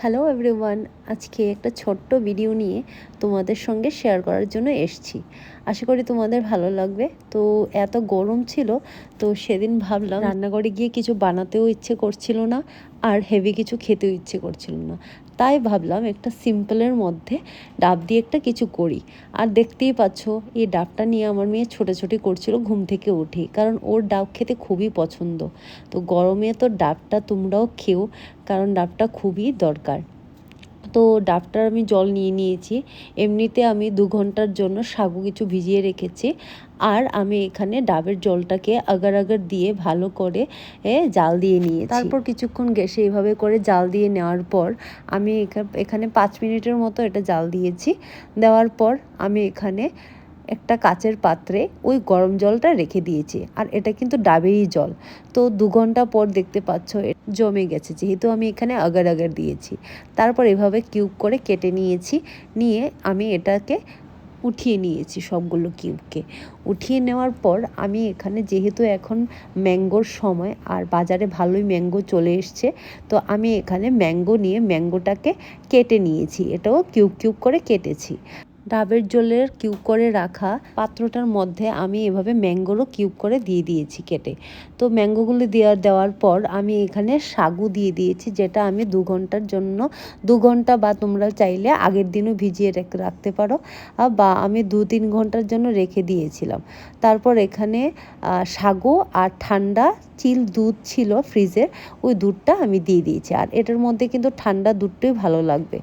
Hello everyone, আজকে একটা ছোট্ট ভিডিও নিয়ে তোমাদের সঙ্গে শেয়ার করার জন্য এসেছি। আশা করি তোমাদের ভালো লাগবে। তো এত গরম ছিল, তো সেদিন ভাবলাম রান্নাঘরে গিয়ে কিছু বানাতেও ইচ্ছে করছিল না, আর হেভি কিছু খেতেও ইচ্ছে করছিল না। তাই ভাবলাম একটা সিম্পলের মধ্যে ডাব দিয়ে একটা কিছু করি। আর দেখতেই পাচ্ছ, এই ডাবটা নিয়ে আমার মেয়ে ছোটাছুটি করছিল ঘুম থেকে উঠে, কারণ ওর ডাব খেতে খুবই পছন্দ। তো গরমে তো ডাবটা তোমরাও খেও, কারণ ডাবটা খুবই দরকার। তো ডাবটার আমি জল নিয়ে নিয়েছি। এমনিতে আমি 2 ঘন্টার জন্য সাগু কিছু ভিজিয়ে রেখেছি। আর আমি এখানে ডাবের জলটাকে আগার দিয়ে ভালো করে জাল দিয়ে নিয়েছি। তারপর কিছুক্ষণ গ্যাসে এইভাবে করে জাল দিয়ে নেওয়ার পর আমি এখানে 5 মিনিটের মতো এটা জাল দিয়েছি। দেওয়ার পর আমি এখানে একটা কাচের পাত্রে ওই গরম জলটা রেখে দিয়েছি। আর এটা কিন্তু ডাবেরই জল। তো 2 ঘন্টা পর দেখতে পাচ্ছ জমে গেছে, যেহেতু আমি এখানে আগার দিয়েছি। তারপর এভাবে কিউব করে কেটে নিয়েছি। নিয়ে আমি এটাকে উঠিয়ে নিয়েছি, সবগুলো কিউবকে উঠিয়ে নেওয়ার পর আমি এখানে, যেহেতু এখন ম্যাঙ্গোর সময় আর বাজারে ভালোই ম্যাঙ্গো চলে এসছে, তো আমি এখানে ম্যাঙ্গো নিয়ে ম্যাঙ্গোটাকে কেটে নিয়েছি। এটাও কিউব করে কেটেছি। ডাবের জলের কিউব করে রাখা পাত্রটার মধ্যে আমি এভাবে ম্যাঙ্গোরও কিউব করে দিয়ে দিয়েছি কেটে। তো ম্যাঙ্গোগুলো দেওয়ার পর আমি এখানে সাগু দিয়ে দিয়েছি, যেটা আমি 2 ঘন্টার জন্য, 2 ঘন্টা বা তোমরা চাইলে আগের দিনও ভিজিয়ে রাখতে পারো, বা আমি 2-3 ঘন্টার জন্য রেখে দিয়েছিলাম। তারপর এখানে সাগু আর ঠান্ডা চিল দুধ ছিল ফ্রিজে, ওই দুধটা আমি দিয়ে দিয়েছি। আর এটার মধ্যে কিন্তু ঠান্ডা দুধটাই ভালো লাগবে।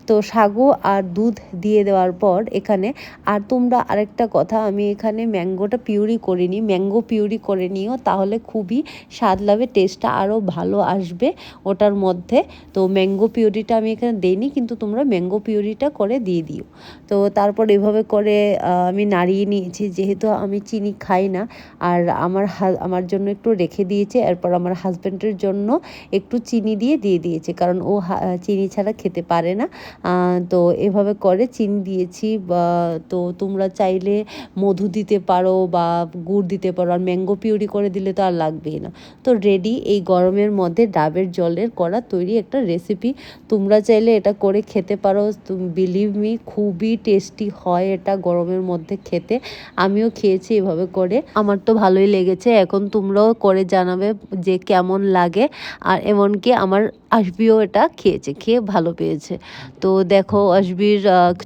তো সাগু আর দুধ দিয়ে দেওয়ার পর এখানে, আর তোমরা আরেকটা কথা, আমি এখানে ম্যাঙ্গোটা পিউরি করিনি, ম্যাঙ্গো পিউরি করে নিও, তাহলে খুবই স্বাদ লাগবে, টেস্টটা আরও ভালো আসবে ওটার মধ্যে। তো ম্যাঙ্গো পিউরিটা আমি এখানে দিইনি, কিন্তু তোমরা ম্যাঙ্গো পিউরিটা করে দিয়ে দিও। তো তারপর এভাবে করে আমি নাড়িয়ে নিয়েছি, যেহেতু আমি চিনি খাই না। আর আমার জন্য একটু রেখে দিয়েছে। এরপর আমার হাজব্যান্ডের জন্য একটু চিনি দিয়ে দিয়েছে, কারণ ও চিনি ছাড়া খেতে পারে না। তো এভাবে করে চিনি দিয়েছি। তো তোমরা চাইলে মধু দিতে পারো বা গুড় দিতে পারো, আর ম্যাঙ্গো পিউরি করে দিলে তো আর লাগবেই না। তো রেডি এই গরমের মধ্যে ডাবের জলের করা তৈরি একটা রেসিপি। তোমরা চাইলে এটা করে খেতে পারো। বিলিভ মি, খুবই টেস্টি হয় এটা গরমের মধ্যে খেতে। আমিও খেয়েছি এভাবে করে, আমার তো ভালোই লেগেছে। এখন তোমরাও করে জানাবে যে কেমন লাগে। আর এমনকি আমার আশবিও এটা খেয়েছে, খেয়ে ভালো পেয়েছে। তো দেখো, আশবির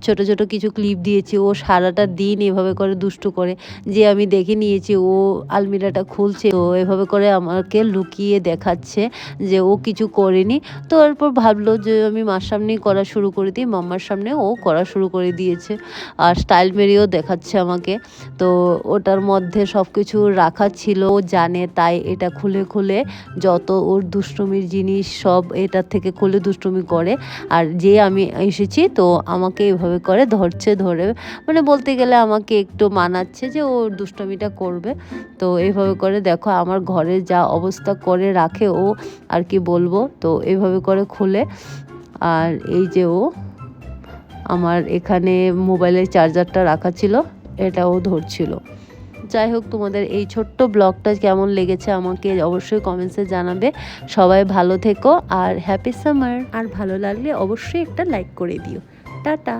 ছোট ছোট কিছু ক্লিপ দিয়েছি। ও সারাটা দিন এভাবে করে দুষ্টু করে, যে আমি দেখে নিয়েছি ও আলমিরাটা খুলছে, তো এভাবে করে আমাকে লুকিয়ে দেখাচ্ছে যে ও কিছু করেনি। তো এরপর ভাবলো যে আমি মার সামনেই করা শুরু করে দিই, মাম্মার সামনে ও করা শুরু করে দিয়েছে। আর স্টাইল মেরেও দেখাচ্ছে আমাকে। তো ওটার মধ্যে সব কিছু রাখা ছিল, ও জানে, তাই এটা খুলে খুলে যত ওর দুষ্টুমির জিনিস সব এটার থেকে খুলে দুষ্টুমি করে। আর যে আমি এসেছি, তো আমাকে এভাবে করে ধরে মানে বলতে গেলে আমাকে একটু মানাচ্ছে যে ও দুষ্টুমিটা করবে। তো এইভাবে করে দেখো আমার ঘরে যা অবস্থা করে রাখে ও, আর কি বলবো। তো এইভাবে করে খুলে, আর এই যে ও আমার এখানে মোবাইলের চার্জারটা রাখা ছিল, এটাও ধরছিল। যাই হোক, তোমাদের এই ছোট্ট ব্লগটা কেমন লেগেছে আমাকে অবশ্যই কমেন্টসে জানাবে। সবাই ভালো থেকো আর হ্যাপি সামার। আর ভালো লাগলে অবশ্যই একটা লাইক করে দিও। টাটা।